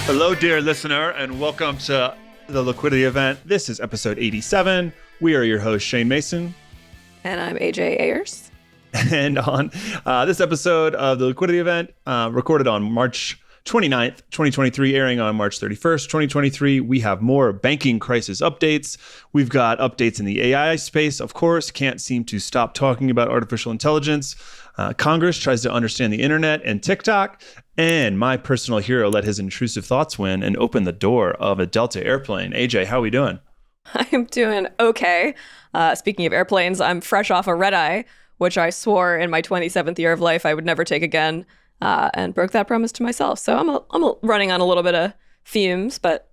Hello, dear listener, and welcome to the Liquidity event. This is episode 87. We are your hosts, Shane Mason. And I'm AJ Ayers. And on this episode of the Liquidity event, recorded on March 29th, 2023, airing on March 31st, 2023, we have more banking crisis updates. We've got updates in the AI space, of course. Can't seem to stop talking about artificial intelligence. Congress tries to understand the internet and TikTok. And my personal hero let his intrusive thoughts win and open the door of a Delta airplane. AJ, how are we doing? I'm doing okay. Speaking of airplanes, I'm fresh off a red eye, which I swore in my 27th year of life I would never take again, and broke that promise to myself. So I'm running on a little bit of fumes, but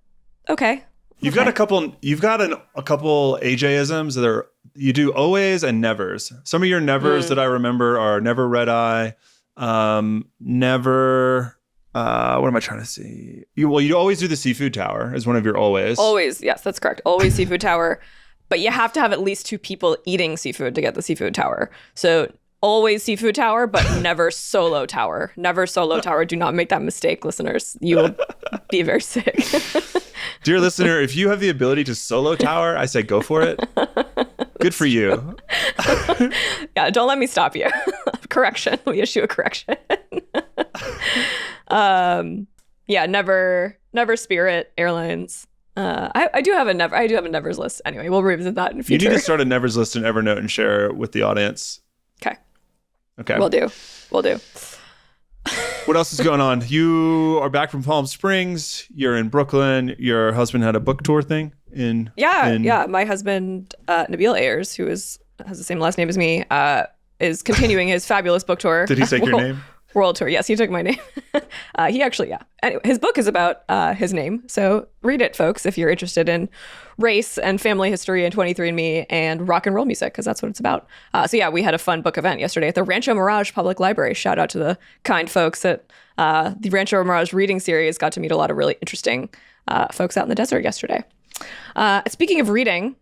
okay. You've got a couple AJ-isms that are, you do always and nevers. Some of your nevers that I remember are never red eye, never, what am I trying to see? You always do the seafood tower as one of your always. Always, yes, that's correct. Always seafood tower. But you have to have at least two people eating seafood to get the seafood tower. So always seafood tower, but never solo tower. Never solo tower. Do not make that mistake, listeners. You will be very sick. Dear listener, if you have the ability to solo tower, I say go for it. Good for you. Yeah, don't let me stop you. Correction. We issue a correction. Yeah, never Spirit Airlines. I do have a nevers list. Anyway, we'll revisit that in the future. You need to start a nevers list in Evernote and share it with the audience. Okay. Will do. What else is going on? You are back from Palm Springs. You're in Brooklyn. Your husband had a book tour thing in. Yeah. My husband, Nabil Ayers, who has the same last name as me, is continuing his fabulous book tour. Did he take your name? World tour. Yes, he took my name. He actually, yeah. Anyway, his book is about his name. So read it, folks, if you're interested in race and family history and 23andMe and rock and roll music, because that's what it's about. So yeah, we had a fun book event yesterday at the Rancho Mirage Public Library. Shout out to the kind folks at the Rancho Mirage reading series. Got to meet a lot of really interesting folks out in the desert yesterday. Speaking of reading,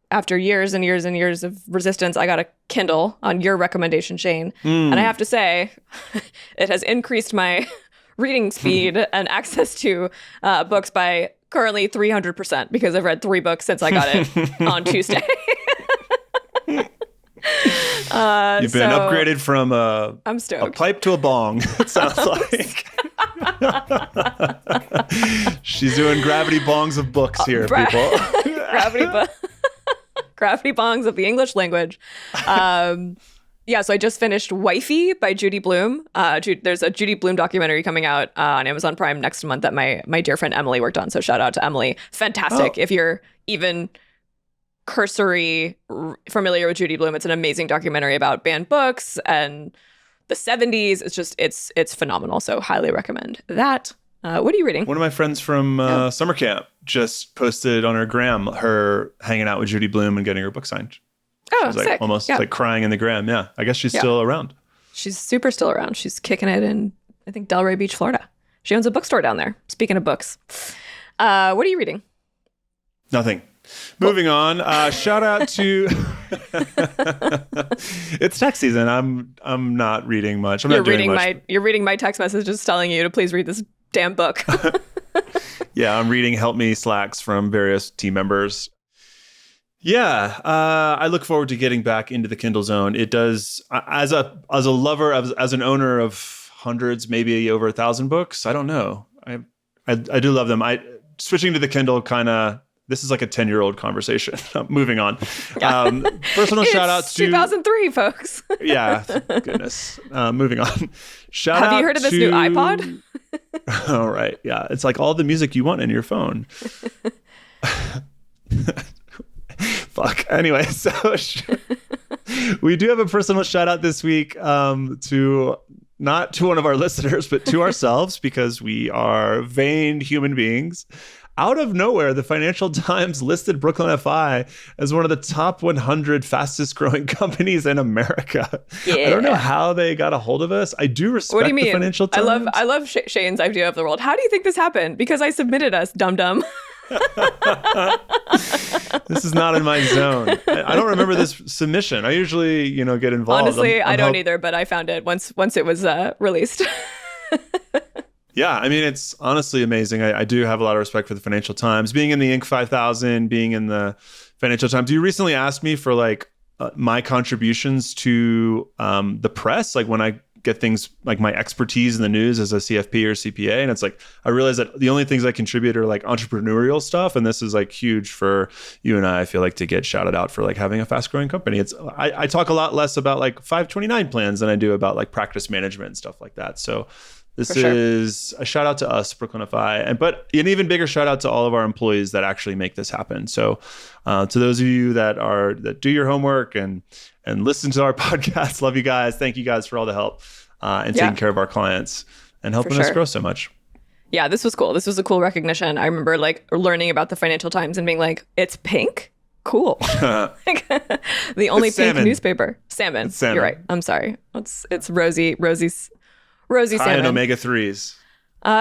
after years and years and years of resistance, I got a Kindle on your recommendation, Shane. And I have to say, it has increased my reading speed and access to books by currently 300% because I've read 3 books since I got it on Tuesday. You've been upgraded from I'm stoked. A pipe to a bong, it sounds like. She's doing gravity bongs of books here, people. Gravity bongs of the English language. Yeah, so I just finished Wifey by Judy Blume. There's a Judy Blume documentary coming out on Amazon Prime next month that my dear friend Emily worked on. So shout out to Emily. Fantastic. If you're even cursory familiar with Judy Blume, it's an amazing documentary about banned books and the 70s. It's phenomenal. So highly recommend that. What are you reading? One of my friends from summer camp just posted on her gram her hanging out with Judy Blume and getting her book signed. Oh, she was like sick. almost like crying in the gram. Yeah, I guess she's still around. She's super still around. She's kicking it in, I think, Delray Beach, Florida. She owns a bookstore down there. Speaking of books. What are you reading? Nothing. Moving on. Shout out to it's tax season. I'm not reading much. You're reading my text messages telling you to please read this damn book. Yeah, I'm reading Help Me Slacks from various team members. Yeah, I look forward to getting back into the Kindle zone. It does, as a lover, as an owner of hundreds, maybe over 1,000 books. I don't know. I do love them. Switching to the Kindle kind of. This is like a 10-year-old conversation. Moving on. Personal shout out to 2003, folks. Yeah, goodness. Moving on. Have you heard of this new iPod? All right. Yeah, it's like all the music you want in your phone. Fuck. Anyway, so we do have a personal shout out this week to not to one of our listeners, but to ourselves, because we are vain human beings. Out of nowhere, the Financial Times listed Brooklyn FI as one of the top 100 fastest growing companies in America. Yeah. I don't know how they got a hold of us. I do respect what do you mean? The Financial Times. I love Shane's idea of the world. How do you think this happened? Because I submitted us, dum-dum. This is not in my zone. I don't remember this submission. I usually, get involved. Honestly, I don't either, but I found it once it was released. Yeah, I mean, it's honestly amazing. I do have a lot of respect for the Financial Times. Being in the Inc. 5000, being in the Financial Times. You recently asked me for like my contributions to the press, like when I get things like my expertise in the news as a CFP or CPA. And it's like, I realize that the only things I contribute are like entrepreneurial stuff. And this is like huge for you and I feel like to get shouted out for like having a fast growing company. I talk a lot less about like 529 plans than I do about like practice management and stuff like that. So this is a shout out to us, Brooklynify, but an even bigger shout out to all of our employees that actually make this happen. So to those of you that do your homework and listen to our podcast, love you guys. Thank you guys for all the help and taking care of our clients and helping us grow so much. Yeah, this was cool. This was a cool recognition. I remember like learning about the Financial Times and being like, it's pink? Cool. Like, the only pink newspaper. Salmon. You're right. I'm sorry. It's rosy salmon. High in omega-3s.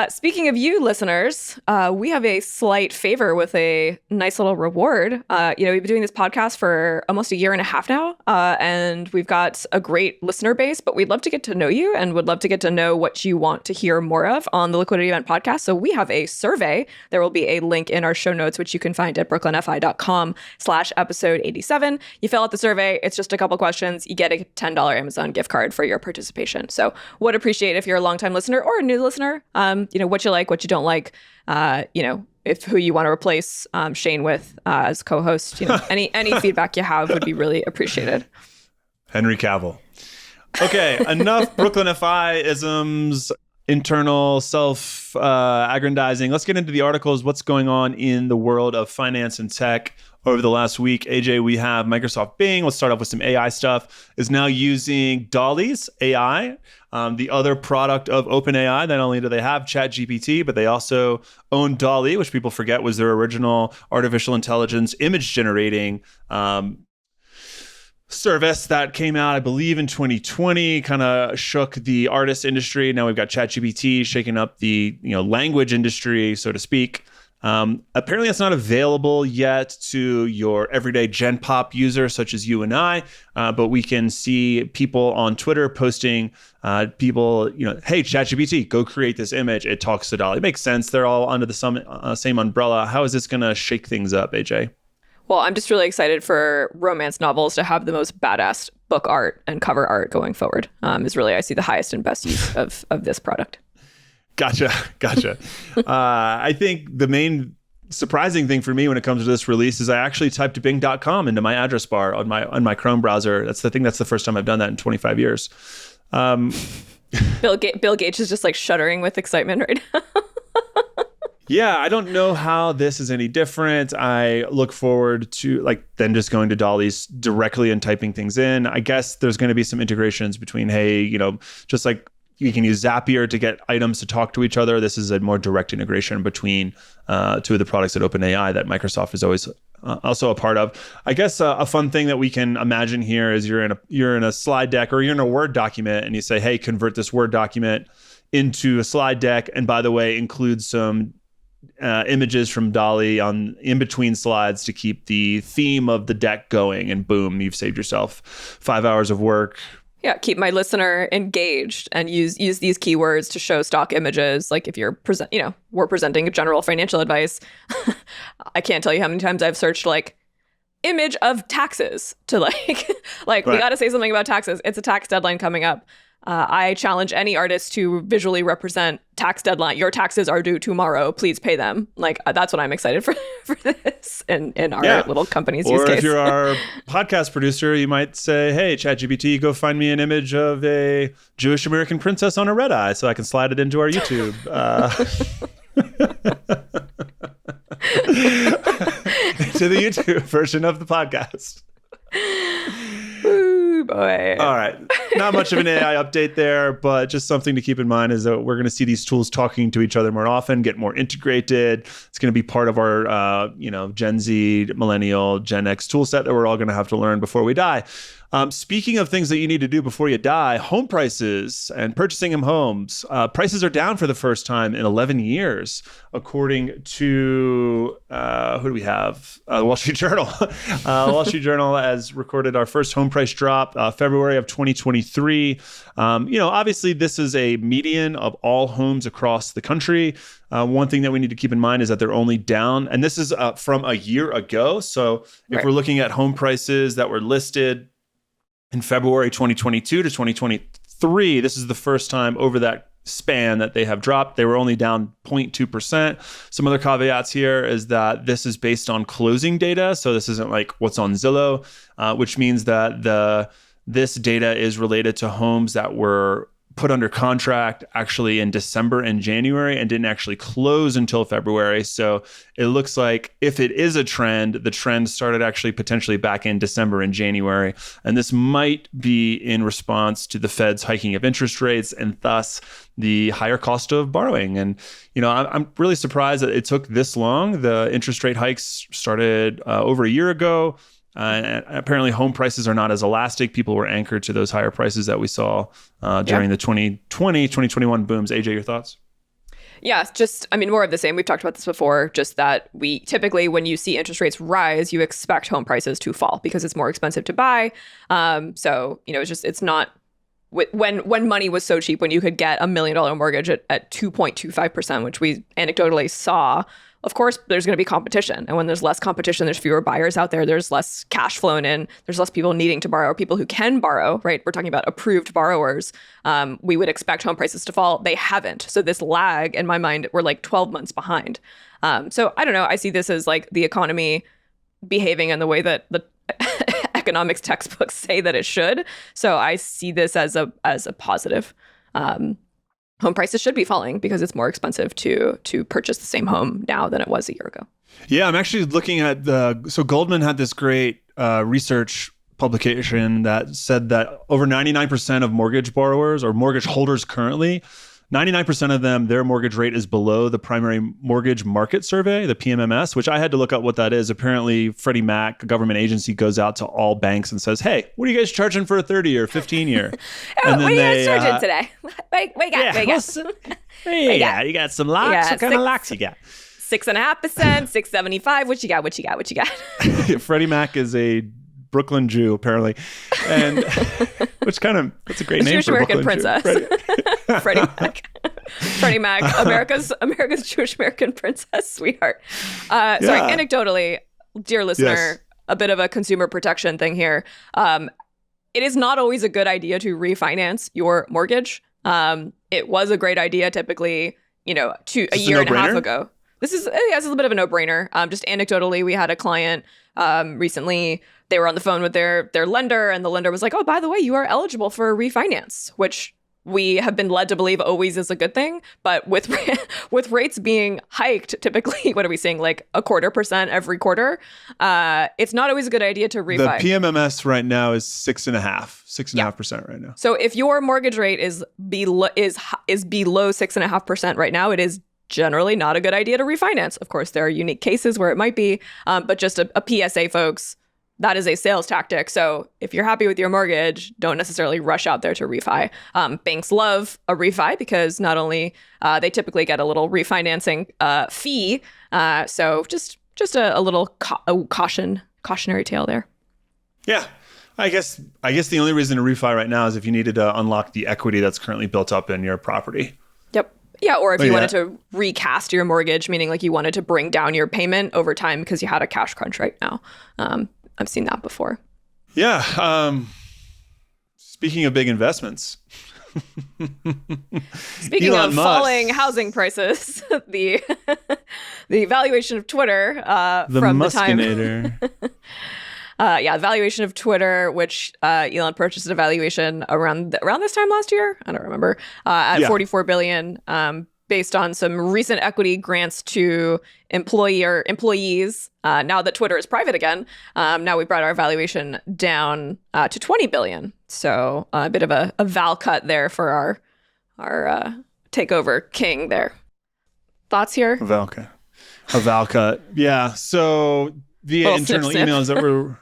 Speaking of you listeners, we have a slight favor with a nice little reward. We've been doing this podcast for almost a year and a half now, and we've got a great listener base, but we'd love to get to know you and would love to get to know what you want to hear more of on the Liquidity Event podcast. So we have a survey. There will be a link in our show notes, which you can find at brooklynfi.com/episode 87. You fill out the survey. It's just a couple questions. You get a $10 Amazon gift card for your participation. So would appreciate if you're a longtime listener or a new listener, what you like, what you don't like, if who you want to replace Shane with as co-host, any feedback you have would be really appreciated. Henry Cavill. Okay, enough Brooklynify-isms, internal self-aggrandizing. Let's get into the articles. What's going on in the world of finance and tech over the last week? AJ, we have Microsoft Bing. Let's start off with some AI stuff. Is now using DALL-E's AI, the other product of OpenAI. Not only do they have ChatGPT, but they also own DALL-E, which people forget was their original artificial intelligence image generating service that came out, I believe, in 2020, kind of shook the artist industry. Now we've got ChatGPT shaking up the language industry, so to speak. Apparently it's not available yet to your everyday Gen Pop user such as you and I, but we can see people on Twitter posting hey, ChatGPT, go create this image. It talks to DALL-E. It makes sense. They're all under the same umbrella. How is this going to shake things up, AJ? Well, I'm just really excited for romance novels to have the most badass book art and cover art going forward. Is really, I see the highest and best use of this product. Gotcha. I think the main surprising thing for me when it comes to this release is I actually typed bing.com into my address bar on my Chrome browser. That's the first time I've done that in 25 years. Bill Gates is just like shuddering with excitement right now. Yeah, I don't know how this is any different. I look forward to then just going to DALL-E's directly and typing things in. I guess there's going to be some integrations between, just like you can use Zapier to get items to talk to each other. This is a more direct integration between two of the products at OpenAI that Microsoft is always also a part of. I guess a fun thing that we can imagine here is you're in a slide deck or you're in a Word document and you say, hey, convert this Word document into a slide deck. And by the way, include some images from DALL-E in between slides to keep the theme of the deck going, and boom, you've saved yourself 5 hours of work. Yeah, keep my listener engaged and use these keywords to show stock images. Like if you're we're presenting general financial advice. I can't tell you how many times I've searched image of taxes to right. We got to say something about taxes. It's a tax deadline coming up. I challenge any artist to visually represent tax deadline. Your taxes are due tomorrow. Please pay them. That's what I'm excited for this in our little company's use case. Or if you're our podcast producer, you might say, hey, ChatGPT, go find me an image of a Jewish American princess on a red eye so I can slide it into our YouTube. To the YouTube version of the podcast. Ooh, boy. All right. Not much of an AI update there, but just something to keep in mind is that we're going to see these tools talking to each other more often, get more integrated. It's going to be part of our, Gen Z, Millennial, Gen X tool set that we're all going to have to learn before we die. Speaking of things that you need to do before you die, home prices and purchasing homes. Prices are down for the first time in 11 years, according to, who do we have? The Wall Street Journal. Wall Street Journal has recorded our first home price drop, February of 2023. Obviously, this is a median of all homes across the country. One thing that we need to keep in mind is that they're only down, and this is from a year ago. So if we're looking at home prices that were listed in February 2022 to 2023, this is the first time over that span that they have dropped. They were only down 0.2%. Some other caveats here is that this is based on closing data. So this isn't like what's on Zillow, which means that this data is related to homes that were put under contract actually in December and January and didn't actually close until February. So it looks like if it is a trend, the trend started actually potentially back in December and January. And this might be in response to the Fed's hiking of interest rates and thus the higher cost of borrowing. And, I'm really surprised that it took this long. The interest rate hikes started over a year ago. And apparently home prices are not as elastic. People were anchored to those higher prices that we saw during the 2020, 2021 booms. AJ, your thoughts? Yeah, more of the same. We've talked about this before, just that we typically, when you see interest rates rise, you expect home prices to fall because it's more expensive to buy. It's not, when money was so cheap, when you could get $1 million mortgage at 2.25%, which we anecdotally saw. Of course, there's going to be competition. And when there's less competition, there's fewer buyers out there. There's less cash flowing in. There's less people needing to borrow, people who can borrow, right? We're talking about approved borrowers. We would expect home prices to fall. They haven't. So this lag, in my mind, we're like 12 months behind. So I don't know. I see this as like the economy behaving in the way that the economics textbooks say that it should. So I see this as a positive. Home prices should be falling because it's more expensive to purchase the same home now than it was a year ago. Yeah, I'm actually looking at so Goldman had this great research publication that said that over 99% of mortgage borrowers or mortgage holders currently, 99% of them, their mortgage rate is below the primary mortgage market survey, the PMMS, which I had to look up what that is. Apparently, Freddie Mac, a government agency, goes out to all banks and says, hey, what are you guys charging for a 30 or 15 year? What are you guys charging today? We got you got some locks? Yeah, what kind of locks you got? 6.5%, 6.75. What you got? Freddie Mac is a Brooklyn Jew, apparently. And that's a great name Jewish for a American Brooklyn princess. Jew. Freddie Mac. Freddie Mac, America's Jewish American princess, sweetheart. Sorry, anecdotally, dear listener, a bit of a consumer protection thing here. It is not always a good idea to refinance your mortgage. It was a great idea typically, a year and a half ago. This is a bit of a no-brainer. Just anecdotally, we had a client recently. They were on the phone with their lender, and the lender was like, oh, by the way, you are eligible for a refinance, which we have been led to believe always is a good thing. But with rates being hiked, typically, what are we seeing, like 0.25% every quarter? It's not always a good idea to refi. The PMMS right now is 6.5% right now. So if your mortgage rate is below 6.5% right now, it is generally not a good idea to refinance. Of course, there are unique cases where it might be, but just a PSA, folks, that is a sales tactic. So if you're happy with your mortgage, don't necessarily rush out there to refi. Banks love a refi because not only they typically get a little refinancing fee. So just a little cautionary tale there. Yeah. I guess the only reason to refi right now is if you needed to unlock the equity that's currently built up in your property. Yep. Yeah, or if you wanted to recast your mortgage, meaning like you wanted to bring down your payment over time because you had a cash crunch right now. I've seen that before. Yeah. Speaking of big investments. Speaking of falling housing prices, the valuation of Twitter from the time... valuation of Twitter, which Elon purchased a valuation around this time last year. I don't remember. At $44 billion, based on some recent equity grants to employees. Now that Twitter is private again, now we brought our valuation down to $20 billion. So a bit of a val cut there for our takeover king there. Thoughts here? A val cut. Yeah. So via internal emails that were...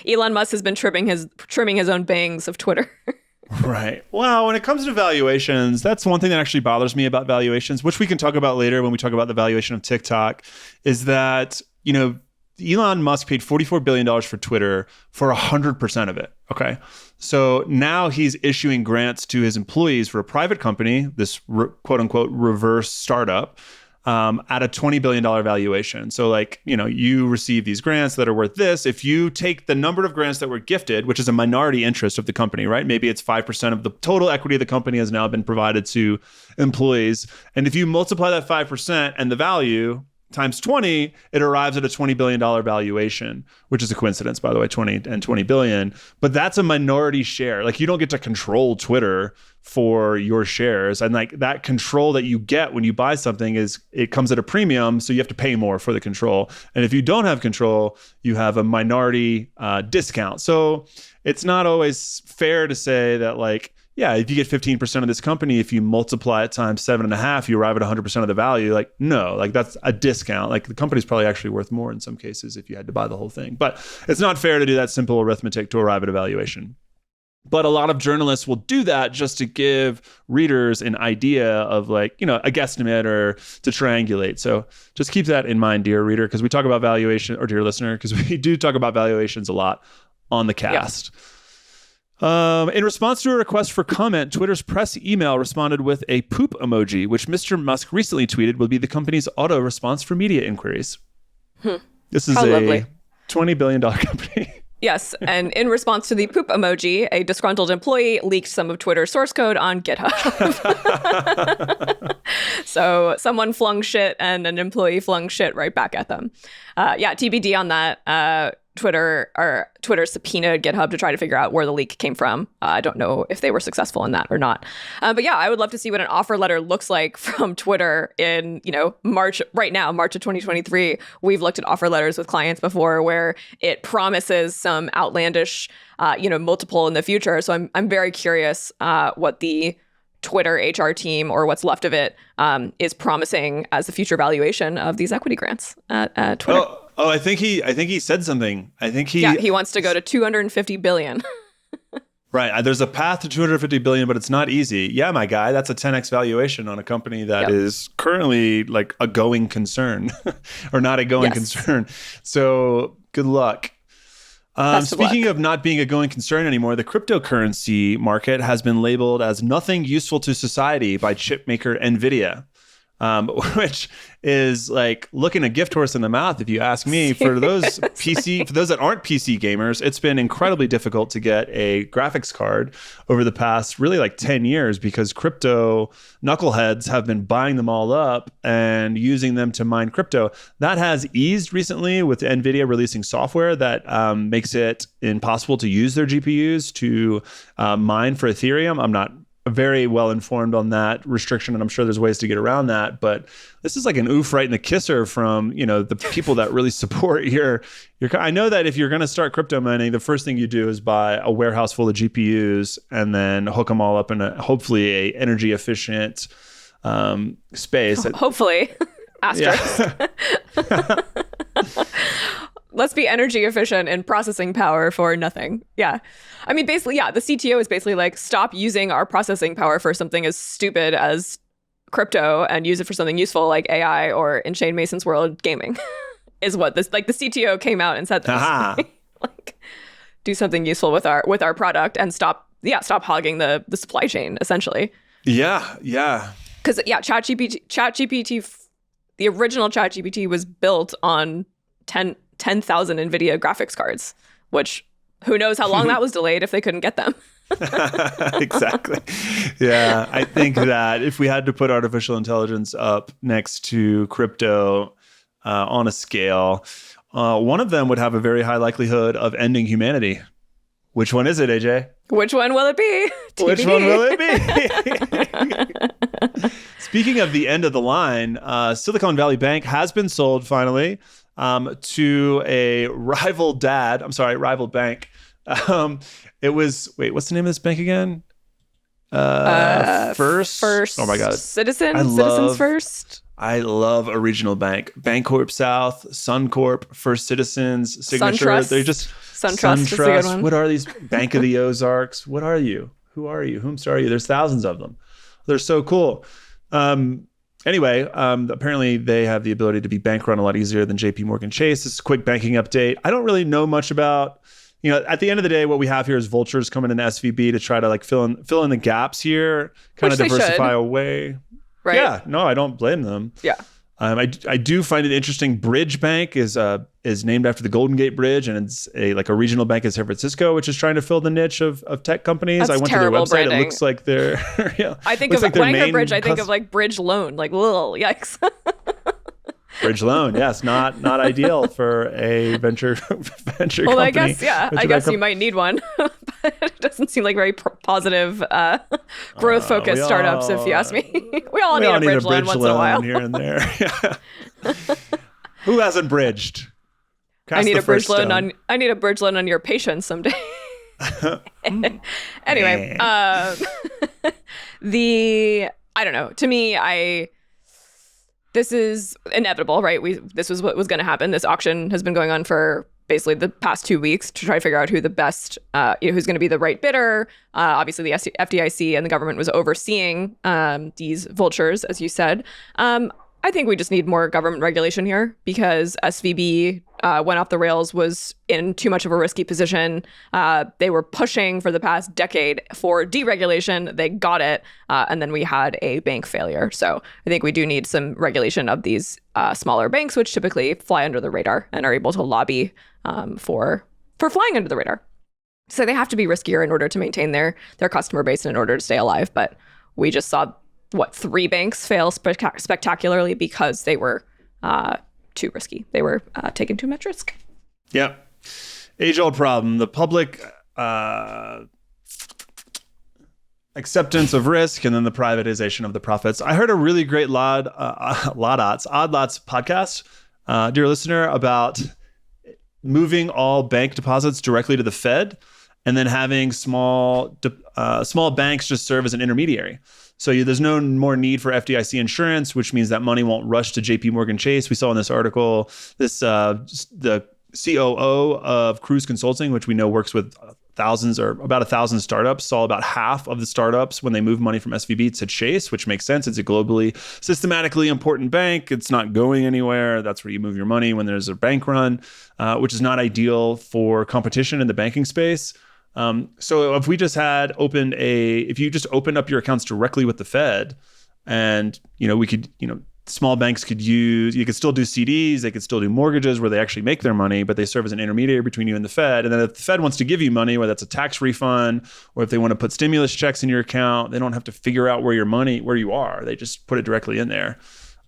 Elon Musk has been trimming his own bangs of Twitter. Right. Well, when it comes to valuations, that's one thing that actually bothers me about valuations, which we can talk about later when we talk about the valuation of TikTok, is that, Elon Musk paid $44 billion for Twitter for 100% of it. Okay. So now he's issuing grants to his employees for a private company, this quote unquote reverse startup, at a $20 billion valuation. So you receive these grants that are worth this. If you take the number of grants that were gifted, which is a minority interest of the company, right? Maybe it's 5% of the total equity of the company has now been provided to employees. And if you multiply that 5% and the value times 20, it arrives at a $20 billion valuation, which is a coincidence, by the way, 20 and 20 billion. But that's a minority share. You don't get to control Twitter for your shares. And that control that you get when you buy something it comes at a premium. So you have to pay more for the control. And if you don't have control, you have a minority discount. So it's not always fair to say that if you get 15% of this company, if you multiply it times 7.5, you arrive at 100% of the value. No, that's a discount. The company's probably actually worth more in some cases if you had to buy the whole thing. But it's not fair to do that simple arithmetic to arrive at a valuation. But a lot of journalists will do that just to give readers an idea of a guesstimate or to triangulate. So just keep that in mind, dear reader, because we talk about valuation, or dear listener, because we do talk about valuations a lot on the cast. Yeah. In response to a request for comment, Twitter's press email responded with a poop emoji, which Mr. Musk recently tweeted will be the company's auto response for media inquiries. This is a $20 billion company. Yes, and in response to the poop emoji, a disgruntled employee leaked some of Twitter's source code on GitHub. So someone flung shit and an employee flung shit right back at them. TBD on that. Twitter subpoenaed GitHub to try to figure out where the leak came from. I don't know if they were successful in that or not. But yeah, I would love to see what an offer letter looks like from Twitter in, March of 2023. We've looked at offer letters with clients before where it promises some outlandish, multiple in the future. So I'm very curious what the Twitter HR team, or what's left of it, is promising as the future valuation of these equity grants at Twitter. Oh, I think he said something. He wants to go to 250 billion. Right. There's a path to 250 billion, but it's not easy. Yeah, my guy, that's a 10x valuation on a company that is currently a going concern or not a going concern. So good luck. Speaking of not being a going concern anymore, the cryptocurrency market has been labeled as nothing useful to society by chipmaker Nvidia. Which is looking a gift horse in the mouth, if you ask me. For those that aren't PC gamers, it's been incredibly difficult to get a graphics card over the past really 10 years because crypto knuckleheads have been buying them all up and using them to mine crypto. That has eased recently with Nvidia releasing software that makes it impossible to use their GPUs to mine for Ethereum. I'm not very well informed on that restriction, and I'm sure there's ways to get around that. But this is an oof right in the kisser from the people that really support your. I know that if you're going to start crypto mining, the first thing you do is buy a warehouse full of GPUs and then hook them all up in hopefully a energy efficient space. Hopefully, asterisk. Yeah. Let's be energy efficient in processing power for nothing. Yeah. I mean, basically, the CTO is basically stop using our processing power for something as stupid as crypto and use it for something useful like AI, or in Shane Mason's world, gaming, is what this, the CTO came out and said this. Do something useful with our product and stop hogging the supply chain, essentially. Yeah. Because ChatGPT, the original ChatGPT was built on 10,000 Nvidia graphics cards, which who knows how long that was delayed if they couldn't get them. Exactly. Yeah, I think that if we had to put artificial intelligence up next to crypto on a scale, one of them would have a very high likelihood of ending humanity. Which one is it, AJ? Which one will it be? TBD. Which one will it be? Speaking of the end of the line, Silicon Valley Bank has been sold finally to a rival bank. It was, what's the name of this bank again? First. Oh my God. Citizens First. I love a regional bank. Bancorp South, Suncorp, First Citizens, Signature. SunTrust. They're just SunTrust is a good one. What are these? Bank of the Ozarks. What are you? Who are you? Whomst are you? There's thousands of them. They're so cool. Anyway, apparently they have the ability to be bank run a lot easier than JP Morgan Chase. This is a quick banking update. I don't really know much about, at the end of the day, what we have here is vultures coming into SVB to try to like fill in the gaps here, kind of diversify away. Right? Yeah, no, I don't blame them. Yeah. I do find it interesting. Bridge Bank is named after the Golden Gate Bridge, and it's a regional bank in San Francisco, which is trying to fill the niche of tech companies. That's I went to their website. Branding. It looks like they're I think of when I hear bridge, I think of like bridge loan, like whoa, yikes. Bridge loan, yes, not ideal for a venture company. Well, I guess you might need one, but it doesn't seem like very positive growth focused startups, if you ask me. we all need a bridge loan once in a while here and there. Who hasn't bridged? I need a bridge loan on your patience someday. Anyway, I don't know. To me, this is inevitable, right? This was what was going to happen. This auction has been going on for basically the past 2 weeks to try to figure out who the best, who's going to be the right bidder. Obviously, the FDIC and the government was overseeing these vultures, as you said. I think we just need more government regulation here because SVB went off the rails, was in too much of a risky position. They were pushing for the past decade for deregulation. They got it. And then we had a bank failure. So I think we do need some regulation of these smaller banks, which typically fly under the radar and are able to lobby for flying under the radar. So they have to be riskier in order to maintain their customer base and in order to stay alive. But we just saw 3 banks fail spectacularly because they were too risky. They were taking too much risk. Yeah. Age-old problem. The public acceptance of risk and then the privatization of the profits. I heard a really great Odd Lots podcast, dear listener, about moving all bank deposits directly to the Fed and then having small banks just serve as an intermediary. So there's no more need for FDIC insurance, which means that money won't rush to JP Morgan Chase. We saw in this article, the COO of Cruise Consulting, which we know works with about 1,000 startups, saw about half of the startups when they move money from SVB to Chase, which makes sense. It's a globally, systematically important bank. It's not going anywhere. That's where you move your money when there's a bank run, which is not ideal for competition in the banking space. So if we just if you just opened up your accounts directly with the Fed and, we could, small banks you could still do CDs, they could still do mortgages where they actually make their money, but they serve as an intermediary between you and the Fed. And then if the Fed wants to give you money, whether that's a tax refund or if they want to put stimulus checks in your account, they don't have to figure out where you are. They just put it directly in there.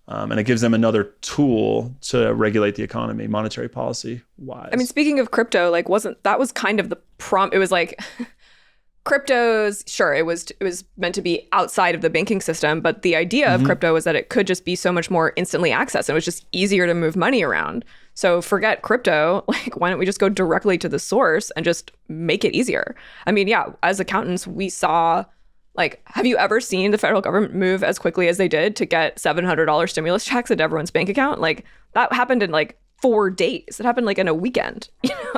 And it gives them another tool to regulate the economy, monetary policy wise. I mean, speaking of crypto, that was kind of the prompt. It was like cryptos, sure, it was meant to be outside of the banking system, but the idea of crypto was that it could just be so much more instantly accessed. It was just easier to move money around. So forget crypto, why don't we just go directly to the source and just make it easier? I mean, yeah, as accountants, we saw, have you ever seen the federal government move as quickly as they did to get $700 stimulus checks into everyone's bank account? That happened in 4 days. It happened in a weekend.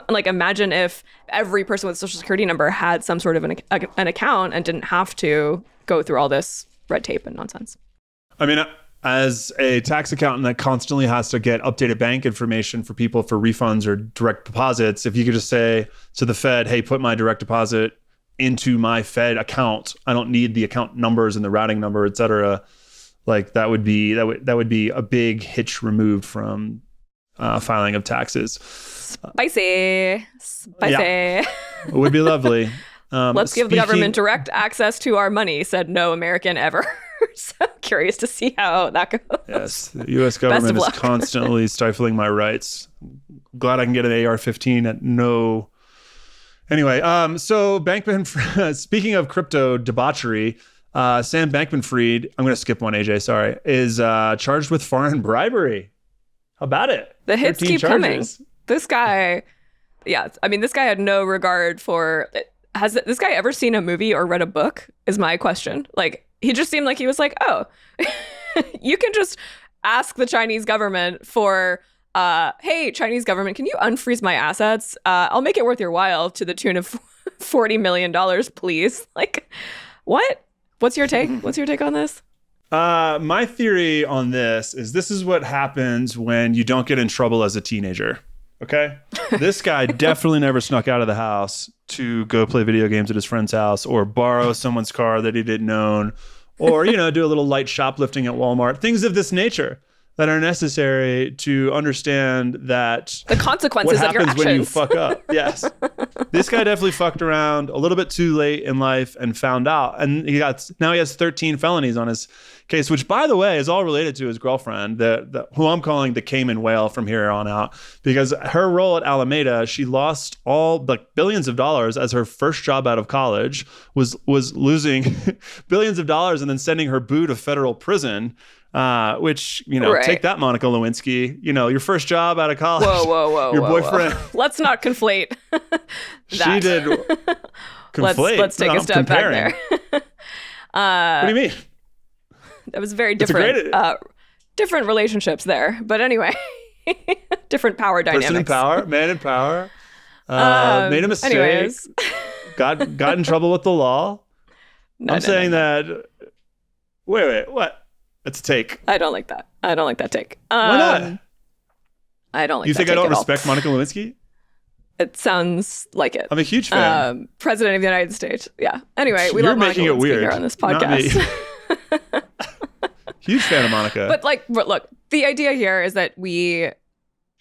Imagine if every person with a social security number had some sort of an account and didn't have to go through all this red tape and nonsense. I mean, as a tax accountant that constantly has to get updated bank information for people for refunds or direct deposits, if you could just say to the Fed, hey, put my direct deposit into my Fed account. I don't need the account numbers and the routing number, et cetera. That would be a big hitch removed from filing of taxes. Spicy. Yeah. It would be lovely. Let's give the government direct access to our money, said no American ever. So curious to see how that goes. Yes, the U.S. government is constantly stifling my rights. Glad I can get an AR-15 at no... Anyway, so speaking of crypto debauchery, Sam Bankman-Fried, I'm going to skip one, AJ, sorry, is charged with foreign bribery. How about it? The hits keep coming. This guy, this guy had no regard for... Has this guy ever seen a movie or read a book, is my question. He just seemed like he was oh, you can just ask the Chinese government for, hey, Chinese government, can you unfreeze my assets? I'll make it worth your while to the tune of $40 million, please. Like, what? What's your take? What's your take on this? My theory on this is what happens when you don't get in trouble as a teenager. Okay? This guy definitely never snuck out of the house to go play video games at his friend's house or borrow someone's car that he didn't own or, do a little light shoplifting at Walmart. Things of this nature that are necessary to understand that the consequences what of your happens actions. when you fuck up. Yes. This guy definitely fucked around a little bit too late in life and found out. And now he has 13 felonies on his case, which, by the way, is all related to his girlfriend, who I'm calling the Cayman whale from here on out, because her role at Alameda, she lost all like billions of dollars as her first job out of college, was losing billions of dollars and then sending her boo to federal prison. Which, right. Take that, Monica Lewinsky. Your first job out of college. Whoa. Your boyfriend. Let's not conflate that. She did conflate. Let's take a step comparing. back there. What do you mean? That was very different. Different relationships there. But anyway, different power dynamics. Person in power, man in power. Made a mistake. Anyways. got in trouble with the law. I'm saying that. Wait, what? It's a take. I don't like that. I don't like that take. Why not? I don't like You that think take I don't at respect all. Monica Lewinsky? It sounds like it. I'm a huge fan. President of the United States. Yeah. Anyway, we You're love Monica making it Lewinsky weird. here on this Not podcast. Huge fan of Monica. But look, the idea here is that we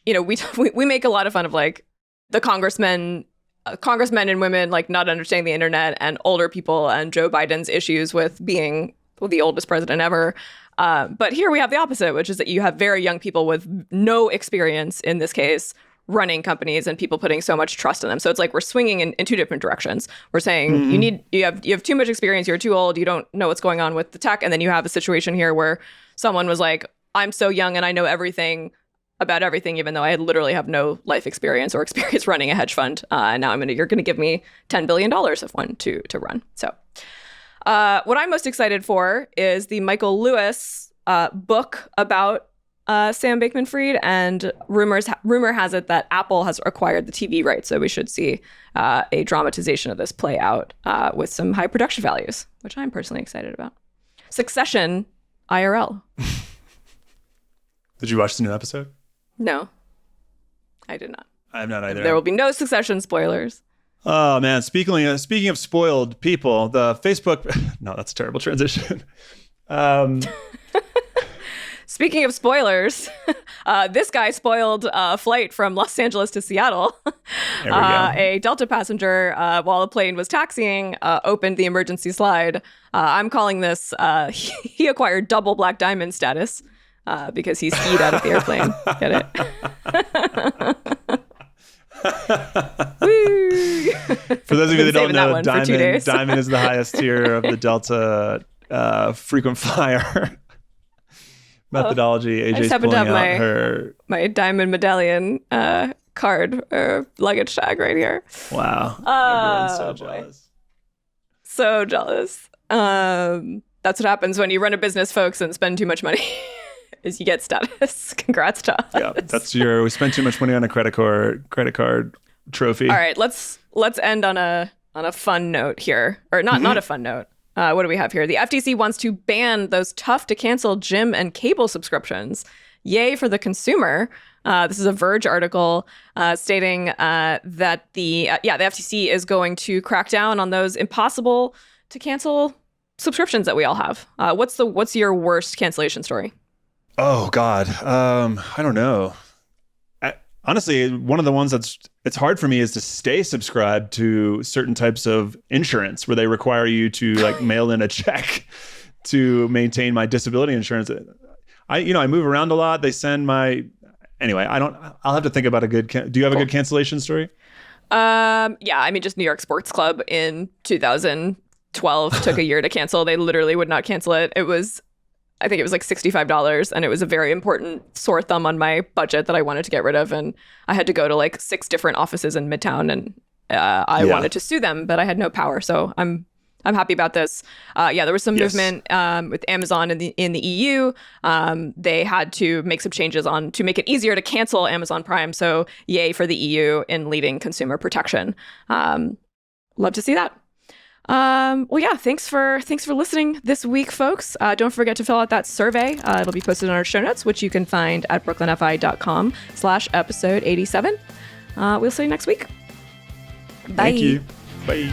make a lot of fun of like the congressmen and women like not understanding the internet and older people and Joe Biden's issues with being the oldest president ever. But here we have the opposite, which is that you have very young people with no experience in this case running companies and people putting so much trust in them. So it's like we're swinging in two different directions. We're saying you have too much experience, you're too old, you don't know what's going on with the tech. And then you have a situation here where someone was like, I'm so young and I know everything about everything, even though I literally have no life experience or experience running a hedge fund. And now you're going to give me $10 billion of one to run. So what I'm most excited for is the Michael Lewis book about Sam Bankman-Fried, and rumor has it that Apple has acquired the TV rights, so we should see a dramatization of this play out with some high production values, which I'm personally excited about. Succession IRL. Did you watch the new episode? No, I did not. I have not either. There will be no Succession spoilers. Oh man, speaking of spoiled people, the Facebook. No, that's a terrible transition. Speaking of spoilers, this guy spoiled a flight from Los Angeles to Seattle. There we go. A Delta passenger, while the plane was taxiing, opened the emergency slide. I'm calling this, he acquired double black diamond status because he skied out of the airplane. Get it? Woo! For those of you that don't Saving that know, one for 2 days. Diamond is the highest tier of the Delta frequent flyer methodology. I just AJ's happen to pulling have out her. my diamond medallion card or luggage tag right here. Wow. Everyone's so boy. jealous. So jealous. That's what happens when you run a business, folks, and spend too much money. Is you get status. Congrats to us. Yeah, that's we spent too much money on a credit card trophy. All right, let's end on a fun note here, or not a fun note. What do we have here? The FTC wants to ban those tough to cancel gym and cable subscriptions. Yay for the consumer. This is a Verge article stating that the FTC is going to crack down on those impossible to cancel subscriptions that we all have. What's your worst cancellation story? Oh God, I don't know. Honestly, one of the ones it's hard for me is to stay subscribed to certain types of insurance where they require you to like mail in a check to maintain my disability insurance. I move around a lot. They send my anyway. I'll have to think about a good. Do you have a good cancellation story? Just New York Sports Club in 2012 took a year to cancel. They literally would not cancel it. I think it was like $65, and it was a very important sore thumb on my budget that I wanted to get rid of. And I had to go to like 6 different offices in Midtown, and I wanted to sue them, but I had no power. So I'm I'm happy about this. There was some movement with Amazon in the EU. They had to make some changes to make it easier to cancel Amazon Prime. So yay for the EU in leading consumer protection. Love to see that. Thanks for listening this week, folks. Don't forget to fill out that survey. It'll be posted on our show notes, which you can find at brooklynfi.com/episode 87. We'll see you next week. Bye. Thank you. Bye.